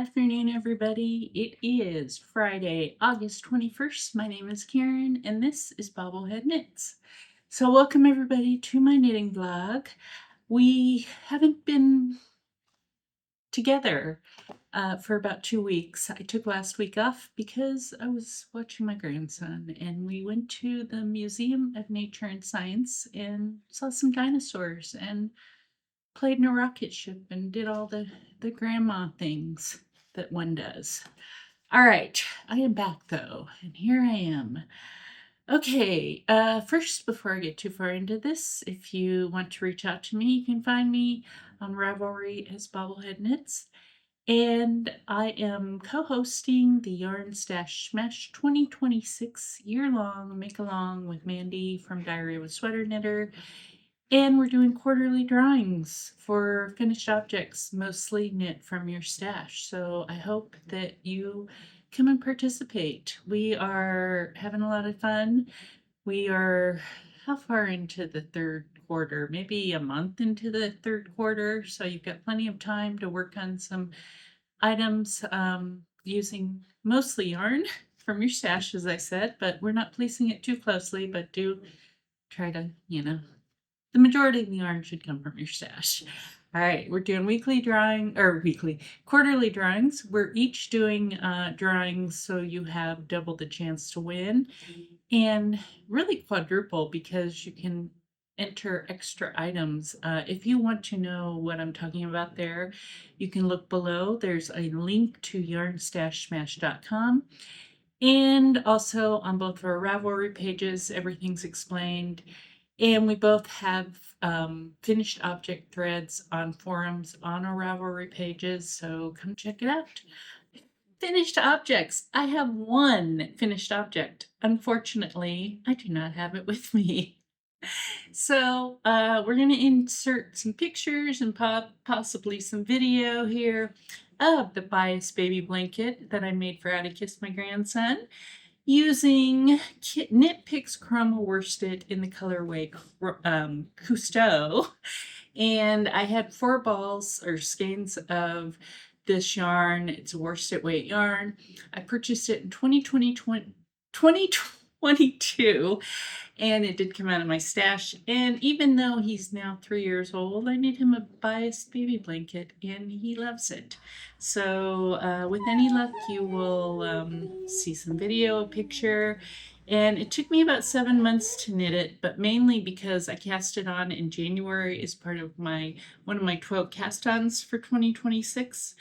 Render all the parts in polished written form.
afternoon, everybody. It is Friday, August 21st. My name is Karen, and this is BobbleHeadKnits. So welcome, everybody, to my knitting vlog. We haven't been together for about 2 weeks. I took last week off because I was watching my grandson, and we went to the Museum of Nature and Science and saw some dinosaurs and played in a rocket ship and did all the grandma things that one does. All right, I am back though, and here I am. Okay, first, before I get too far into this, if you want to reach out to me, you can find me on Ravelry as BobbleHeadKnits, and I am co-hosting the Yarn Stash Smash 2026 year-long make-along with Mandy from Diary of a Sweater Knitter. And we're doing quarterly drawings for finished objects, mostly knit from your stash. So I hope that you come and participate. We are having a lot of fun. We are how far into the third quarter? Maybe a month into the third quarter. So you've got plenty of time to work on some items using mostly yarn from your stash, as I said, but we're not policing it too closely, but do try to, the majority of the yarn should come from your stash. All right, we're doing quarterly drawings. We're each doing drawings so you have double the chance to win, and really quadruple because you can enter extra items. If you want to know what I'm talking about there, you can look below. There's a link to yarnstashsmash.com. And also on both of our Ravelry pages, everything's explained. And we both have finished object threads on forums on our Ravelry pages, so come check it out. Finished objects. I have one finished object. Unfortunately, I do not have it with me. So we're going to insert some pictures and possibly some video here of the bias baby blanket that I made for Atticus, my grandson, using Knit Picks Chroma Worsted in the colorway Cousteau. And I had 4 balls or skeins of this yarn. It's a worsted weight yarn. I purchased it in 2022, and it did come out of my stash. And even though he's now 3 years old, I made him a biased baby blanket, and he loves it. So with any luck, you will see some video, a picture. And it took me about 7 months to knit it, but mainly because I cast it on in January as part of one of my 12 cast-ons for 2026.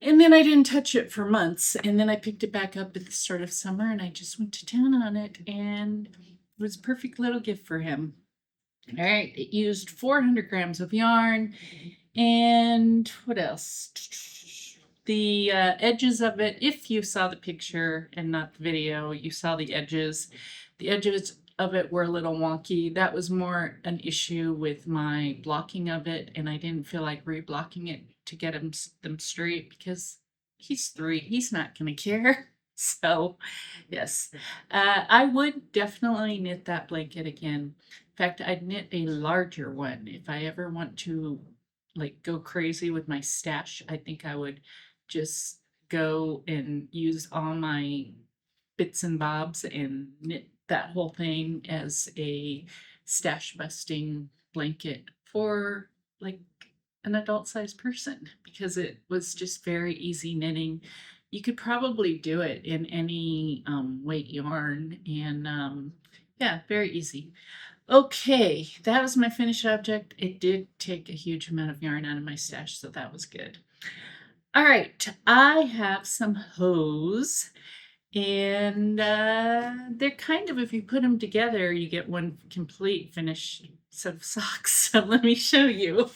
And then I didn't touch it for months. And then I picked it back up at the start of summer, and I just went to town on it, and it was a perfect little gift for him. All right, it used 400 grams of yarn, and what else? The edges of it, if you saw the picture and not the video, you saw the edges. The edges of it were a little wonky. That was more an issue with my blocking of it, and I didn't feel like reblocking it to get them straight because he's 3. He's not going to care. So, yes, I would definitely knit that blanket again. In fact, I'd knit a larger one if I ever want to go crazy with my stash. I think I would just go and use all my bits and bobs and knit that whole thing as a stash busting blanket for an adult sized person, because it was just very easy knitting. You could probably do it in any weight yarn, and yeah, very easy. Okay, that was my finished object. It did take a huge amount of yarn out of my stash, so that was good. All right, I have some hose, and they're kind of, if you put them together, you get one complete finished set of socks. So let me show you.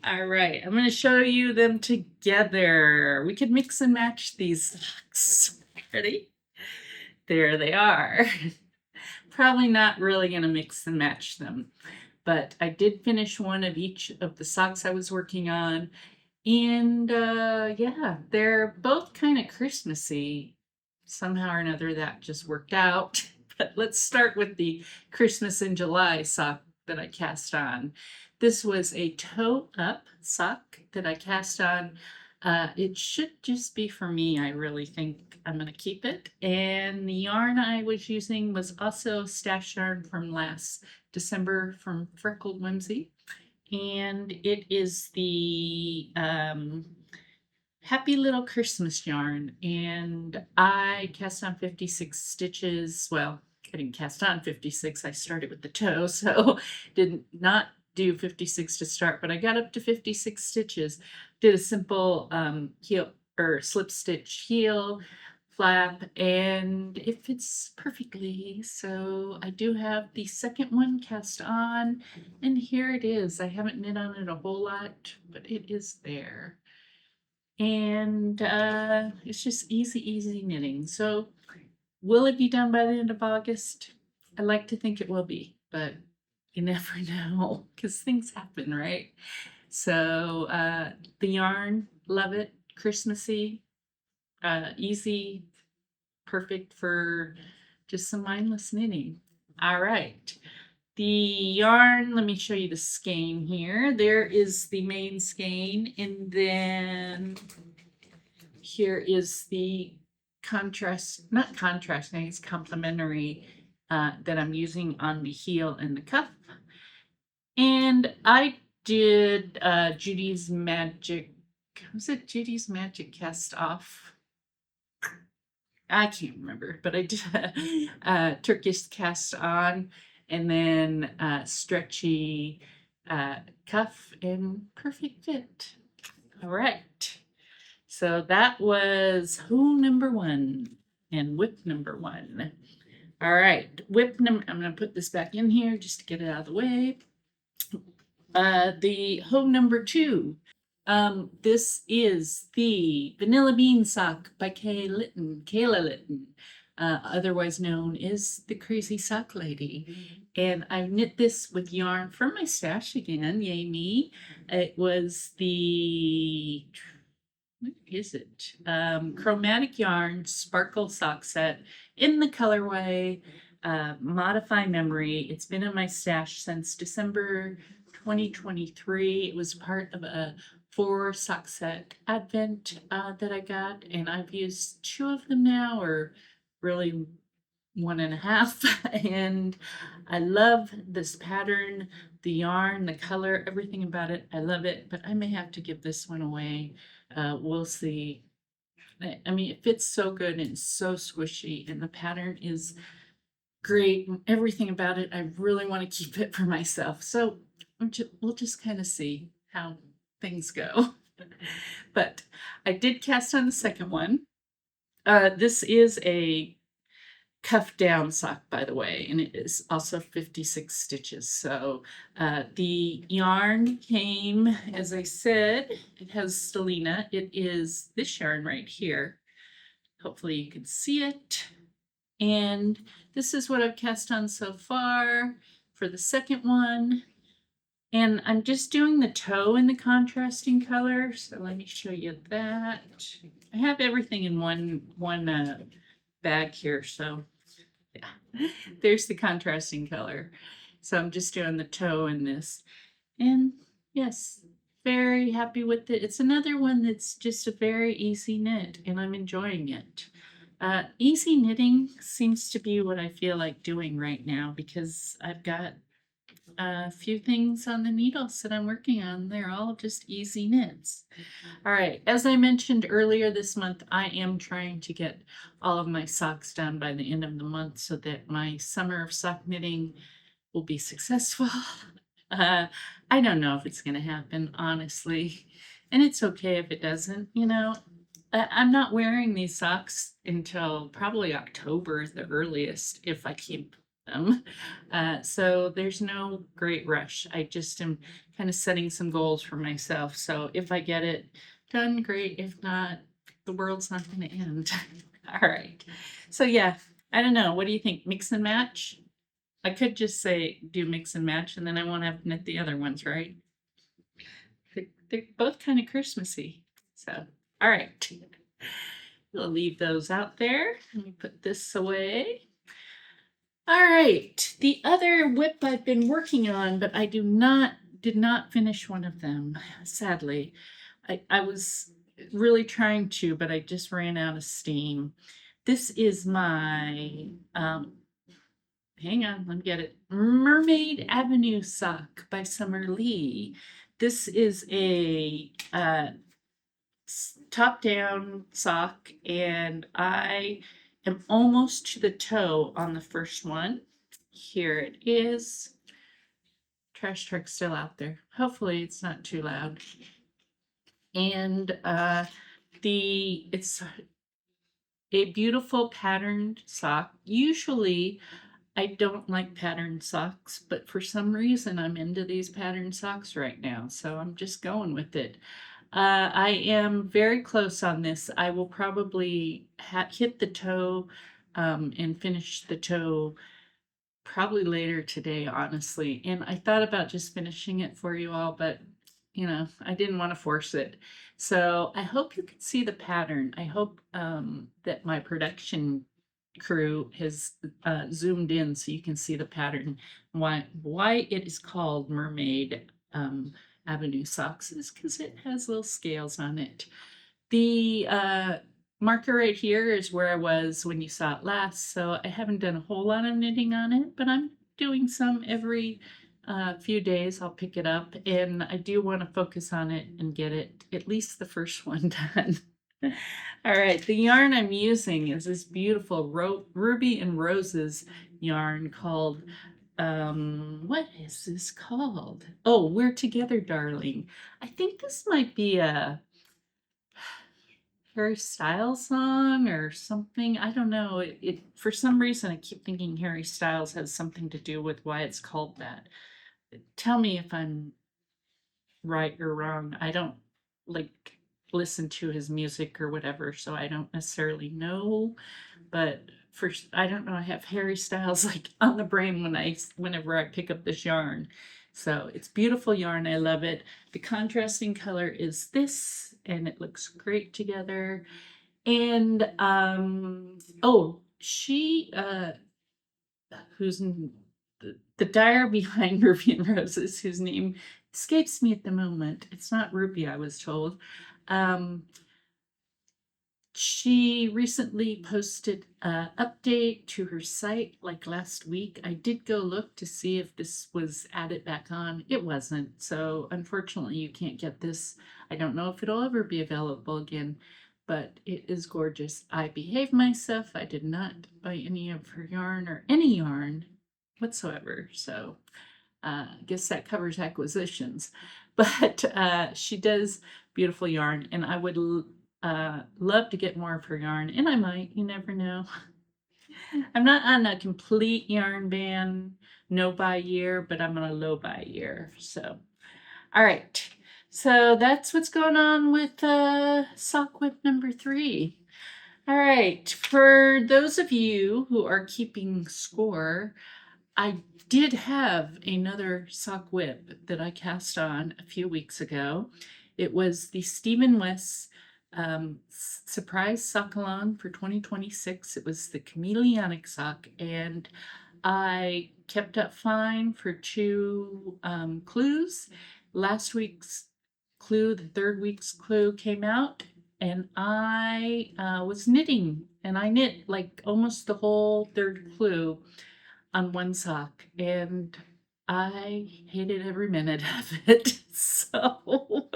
All right, I'm going to show you them together. We could mix and match these socks. Ready? There they are. Probably not really going to mix and match them, but I did finish one of each of the socks I was working on. And yeah, they're both kind of Christmassy. Somehow or another that just worked out. But let's start with the Christmas in July sock that I cast on. This was a toe up sock that I cast on. It should just be for me. I really think I'm going to keep it. And the yarn I was using was also stash yarn from last December from Freckled Whimsy. And it is the Happy Little Christmas yarn. And I cast on 56 stitches. Well, I didn't cast on 56. I started with the toe, so did not do 56 to start, but I got up to 56 stitches. Did a simple heel or slip stitch heel flap, and it fits perfectly. So I do have the second one cast on, and here it is. I haven't knit on it a whole lot, but it is there. And it's just easy knitting. So will it be done by the end of August? I like to think it will be, but you never know because things happen, right? So the yarn, love it. Christmassy, easy, perfect for just some mindless knitting. All right. The yarn, let me show you the skein here. There is the main skein, and then here is the contrast, not contrasting, it's complementary that I'm using on the heel and the cuff. And I did Judy's Magic, was it Judy's Magic Cast Off? I can't remember, but I did Turkish cast on, and then stretchy cuff and perfect fit. All right. So that was Who number 1 and Whip number 1. All right, Whip number, I'm going to put this back in here just to get it out of the way. The Hoe number 2. This is the Vanilla Bean Sock by Kayla Litton, otherwise known as the Crazy Sock Lady. And I knit this with yarn from my stash again, yay me. It was the, what is it? Chromatic Yarn Sparkle Sock Set in the colorway Modify Memory. It's been in my stash since December 2023. It was part of a 4 sock set advent that I got, and I've used 2 of them now, or really 1.5. And I love this pattern, the yarn, the color, everything about it. I love it, but I may have to give this one away. We'll see. I mean, it fits so good and it's so squishy, and the pattern is great. Everything about it, I really want to keep it for myself. So we'll just kind of see how things go. But I did cast on the second one. This is a cuff down sock, by the way, and it is also 56 stitches. So the yarn came, as I said, it has Stellina. It is this yarn right here. Hopefully you can see it. And this is what I've cast on so far for the second one. And I'm just doing the toe in the contrasting color. So let me show you that. I have everything in one bag here. So yeah, there's the contrasting color. So I'm just doing the toe in this. And yes, very happy with it. It's another one that's just a very easy knit, and I'm enjoying it. Easy knitting seems to be what I feel like doing right now because I've got a few things on the needles that I'm working on. They're all just easy knits. All right, as I mentioned earlier this month, I am trying to get all of my socks done by the end of the month so that my summer of sock knitting will be successful. I don't know if it's going to happen, honestly, and it's okay if it doesn't, you know. I'm not wearing these socks until probably October at the earliest if I keep them. So there's no great rush. I just am kind of setting some goals for myself. So if I get it done, great. If not, the world's not going to end. All right. So yeah, I don't know. What do you think? Mix and match? I could just say do mix and match, and then I won't have to knit the other ones, right? They're both kind of Christmassy. So, all right. We'll leave those out there. Let me put this away. All right. The other whip I've been working on, but I did not finish one of them, sadly. I was really trying to, but I just ran out of steam. This is my hang on, let me get it. Mermaid Avenue sock by Summer Lee. This is a top down sock, and I am almost to the toe on the first one. Here it is. Trash truck's still out there. Hopefully it's not too loud. And it's a beautiful patterned sock. Usually I don't like patterned socks, but for some reason I'm into these patterned socks right now, so I'm just going with it. I am very close on this. I will probably hit the toe and finish the toe probably later today, honestly. And I thought about just finishing it for you all, but I didn't want to force it. So I hope you can see the pattern. I hope that my production crew has zoomed in so you can see the pattern. Why it is called Mermaid Avenue Socks is because it has little scales on it. The marker right here is where I was when you saw it last, so I haven't done a whole lot of knitting on it, but I'm doing some every few days. I'll pick it up, and I do want to focus on it and get it, at least the first one, done. All right, the yarn I'm using is this beautiful Ruby and Roses yarn called, what is this called? Oh, We're Together, Darling. I think this might be a Harry Styles song or something. I don't know. It for some reason I keep thinking Harry Styles has something to do with why it's called that. Tell me if I'm right or wrong. I don't like listen to his music or whatever, so I don't necessarily know. But I don't know. I have Harry Styles like on the brain whenever I pick up this yarn. So it's beautiful yarn. I love it. The contrasting color is this, and it looks great together. And oh, she who's the dyer behind Ruby and Roses, whose name escapes me at the moment. It's not Ruby, I was told. Um, she recently posted an update to her site like last week. I did go look to see if this was added back on. It wasn't. So unfortunately, you can't get this. I don't know if it'll ever be available again, but it is gorgeous. I behaved myself. I did not buy any of her yarn or any yarn whatsoever. So I guess that covers acquisitions. But she does beautiful yarn, and I would love to get more of her yarn, and I might. You never know. I'm not on a complete yarn ban, no buy year, but I'm on a low buy year. So, all right. So that's what's going on with sock whip number 3. All right. For those of you who are keeping score, I did have another sock whip that I cast on a few weeks ago. It was the Stephen West surprise sock along for 2026. It was the chameleonic sock, and I kept up fine for 2 clues. Last week's clue, the 3rd week's clue came out, and I was knitting, and I knit like almost the whole 3rd clue on one sock, and I hated every minute of it. So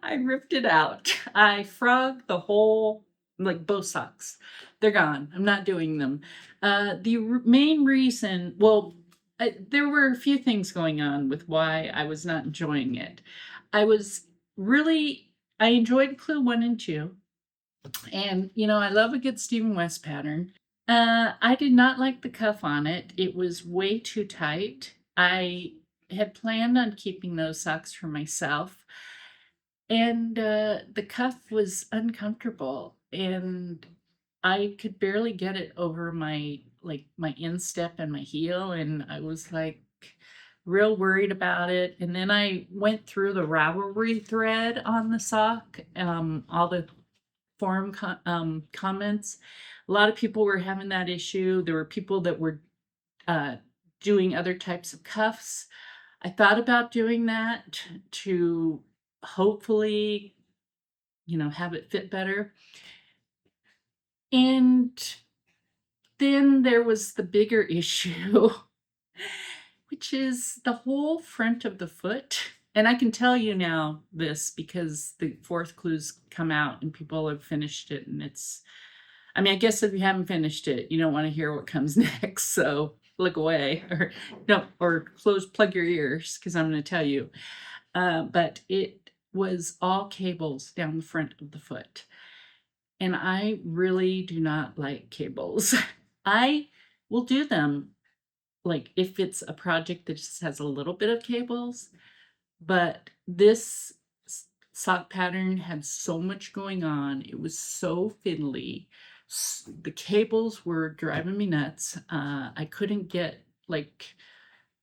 I ripped it out. I frogged the whole, like both socks. They're gone. I'm not doing them. The main reason, well, there were a few things going on with why I was not enjoying it. I enjoyed clue 1 and 2. And, I love a good Stephen West pattern. I did not like the cuff on it. It was way too tight. I had planned on keeping those socks for myself, and the cuff was uncomfortable, and I could barely get it over my instep and my heel, and I was like real worried about it. And then I went through the Ravelry thread on the sock, all the comments. A lot of people were having that issue. There were people that were uh, doing other types of cuffs. I thought about doing that to hopefully, have it fit better. And then there was the bigger issue, which is the whole front of the foot. And I can tell you now this because the fourth clue's come out and people have finished it. And I guess if you haven't finished it, you don't want to hear what comes next. So look away or no, or plug your ears because I'm going to tell you. But it was all cables down the front of the foot. And I really do not like cables. I will do them like if it's a project that just has a little bit of cables, but this sock pattern had so much going on. It was so fiddly. The cables were driving me nuts. I couldn't get, like,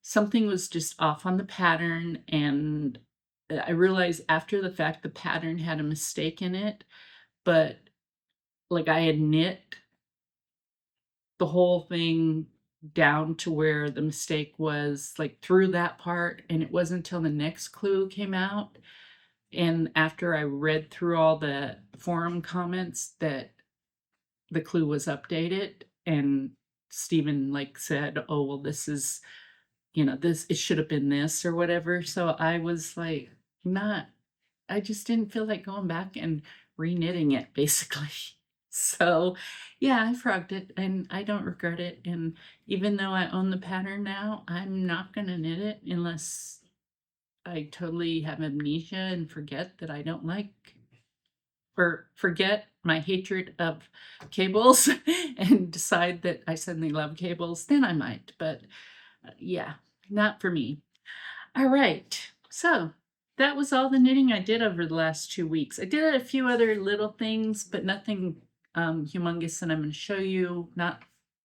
something was just off on the pattern, and I realized after the fact the pattern had a mistake in it, but like I had knit the whole thing down to where the mistake was, like through that part, and it wasn't until the next clue came out and after I read through all the forum comments that the clue was updated. And Stephen like said, oh well, this is, this, it should have been this or whatever. So I was like, not, I just didn't feel like going back and re-knitting it basically. So yeah, I frogged it and I don't regret it. And even though I own the pattern now, I'm not going to knit it unless I totally have amnesia and forget that I don't like or forget my hatred of cables and decide that I suddenly love cables, then I might. But yeah, not for me. All right. So that was all the knitting I did over the last 2 weeks. I did a few other little things, but nothing humongous, and I'm going to show you not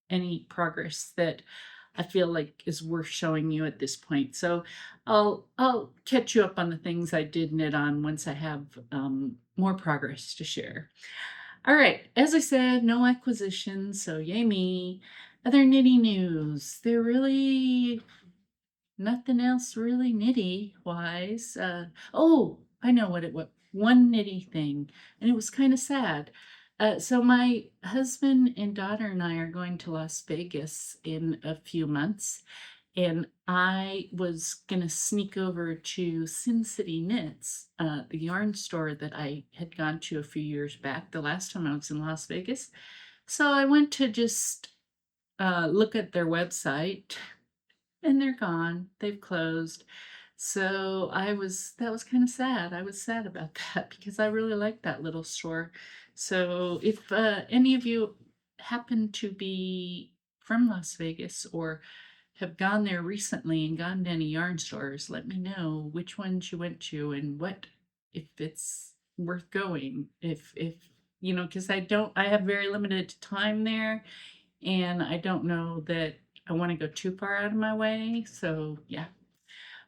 any progress that I feel like is worth showing you at this point. So I'll catch you up on the things I did knit on once I have more progress to share. All right, as I said, no acquisitions, so yay me. Other knitting news. They're really nothing else really nitty wise. Oh, I know what it was. One nitty thing, and it was kind of sad. So my husband and daughter and I are going to Las Vegas in a few months, and I was gonna sneak over to Sin City Knits, the yarn store that I had gone to a few years back, the last time I was in Las Vegas. So I went to just look at their website, and they're gone. They've closed. So that was kind of sad. I was sad about that because I really liked that little store. So if any of you happen to be from Las Vegas or have gone there recently and gone to any yarn stores, let me know which ones you went to and if it's worth going. If because I have very limited time there, and I don't know that I want to go too far out of my way. So yeah.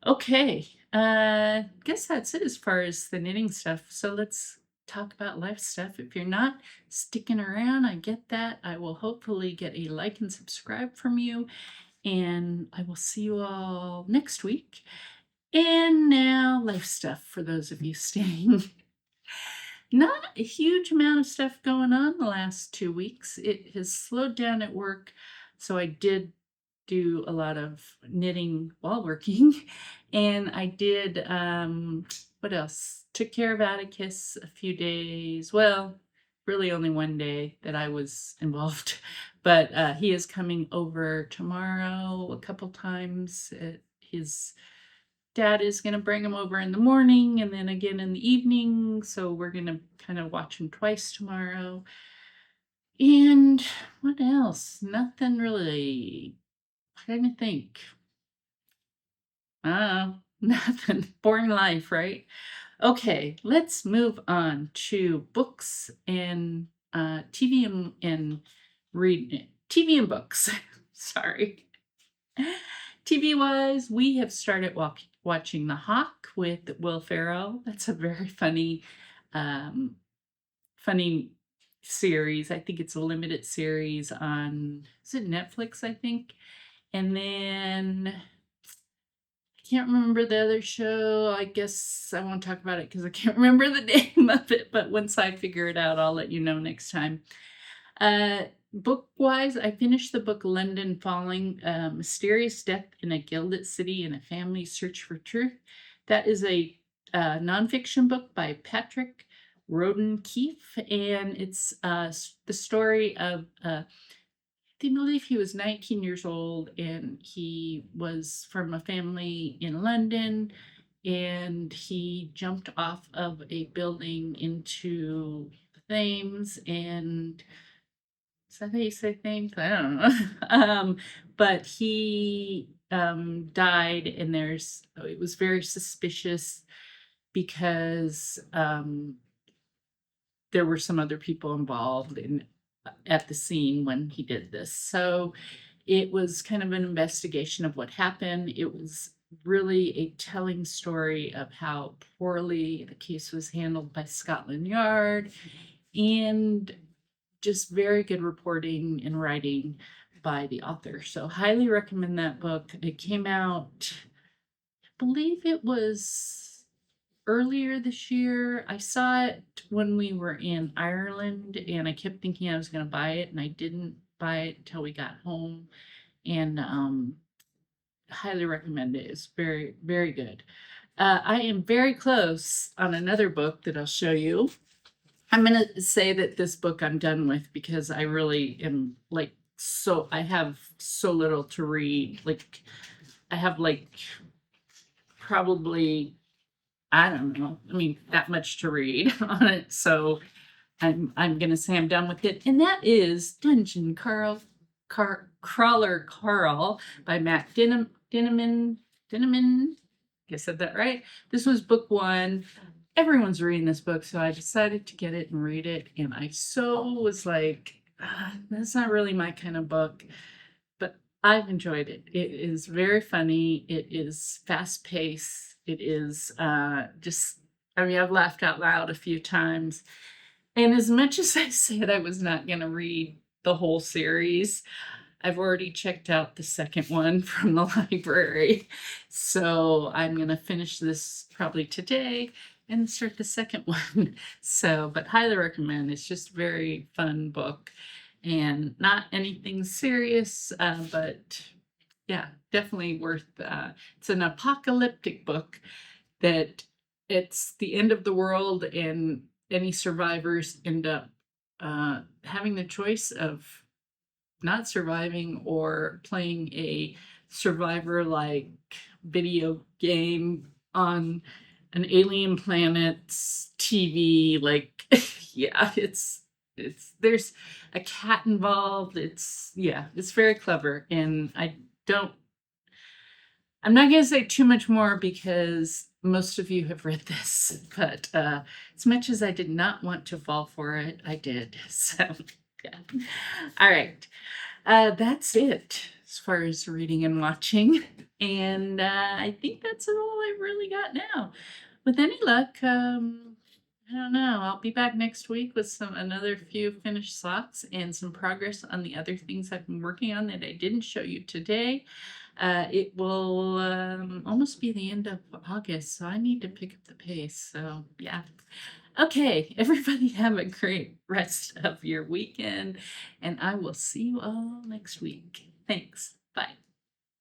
Okay. Guess that's it as far as the knitting stuff. So let's talk about life stuff. If you're not sticking around, I get that. I will hopefully get a like and subscribe from you. And I will see you all next week. And now life stuff for those of you staying. Not a huge amount of stuff going on the last 2 weeks. It has slowed down at work. So I did do a lot of knitting while working. And I did, what else? Took care of Atticus a few days. Well, really only one day that I was involved. But he is coming over tomorrow a couple times. His dad is going to bring him over in the morning and then again in the evening. So we're going to kind of watch him twice tomorrow. And what else? Nothing really. Trying to think. Nothing. Boring life, right? Okay, let's move on to books and TV and read TV and books. Sorry. TV wise, we have started watching The Hawk with Will Ferrell. That's a very funny series. I think it's a limited series on, is it Netflix, I think? And then I can't remember the other show. I guess I won't talk about it because I can't remember the name of it. But once I figure it out, I'll let you know next time. Book-wise, I finished the book London Falling, Mysterious Death in a Gilded City and a Family's Search for Truth. That is a nonfiction book by Patrick Roden Keefe, and it's the story of I believe he was 19 years old, and he was from a family in London, and he jumped off of a building into the Thames, and is that how you say Thames? I don't know. But he died, and it was very suspicious because there were some other people involved at the scene when he did this. So it was kind of an investigation of what happened. It was really a telling story of how poorly the case was handled by Scotland Yard, and just very good reporting and writing by the author. So highly recommend that book. It came out, I believe it was earlier this year. I saw it when we were in Ireland, and I kept thinking I was going to buy it, and I didn't buy it until we got home. And highly recommend it. It's very, very good. I am very close on another book that I'll show you. I'm going to say that this book I'm done with because I really am like, I have so little to read. Like, I have like probably, I don't know, I mean, that much to read on it. So I'm going to say I'm done with it. And that is Crawler Carl by Matt Dinneman. I said that right. This was book one. Everyone's reading this book, so I decided to get it and read it. And I was like, that's not really my kind of book, but I've enjoyed it. It is very funny. It is fast paced. It is I've laughed out loud a few times. And as much as I said I was not going to read the whole series, I've already checked out the second one from the library. So I'm going to finish this probably today and start the second one. So, but highly recommend. It's just a very fun book and not anything serious, but yeah, definitely worth. It's an apocalyptic book that it's the end of the world, and any survivors end up having the choice of not surviving or playing a survivor like video game on an alien planet's TV. Like, yeah, it's there's a cat involved. It's very clever, and I'm not going to say too much more because most of you have read this, but as much as I did not want to fall for it, I did. So, yeah. All right. That's it as far as reading and watching. And I think that's all I've really got now. With any luck, I don't know. I'll be back next week with another few finished socks and some progress on the other things I've been working on that I didn't show you today. It will almost be the end of August, so I need to pick up the pace. So, yeah. Okay, everybody have a great rest of your weekend, and I will see you all next week. Thanks. Bye.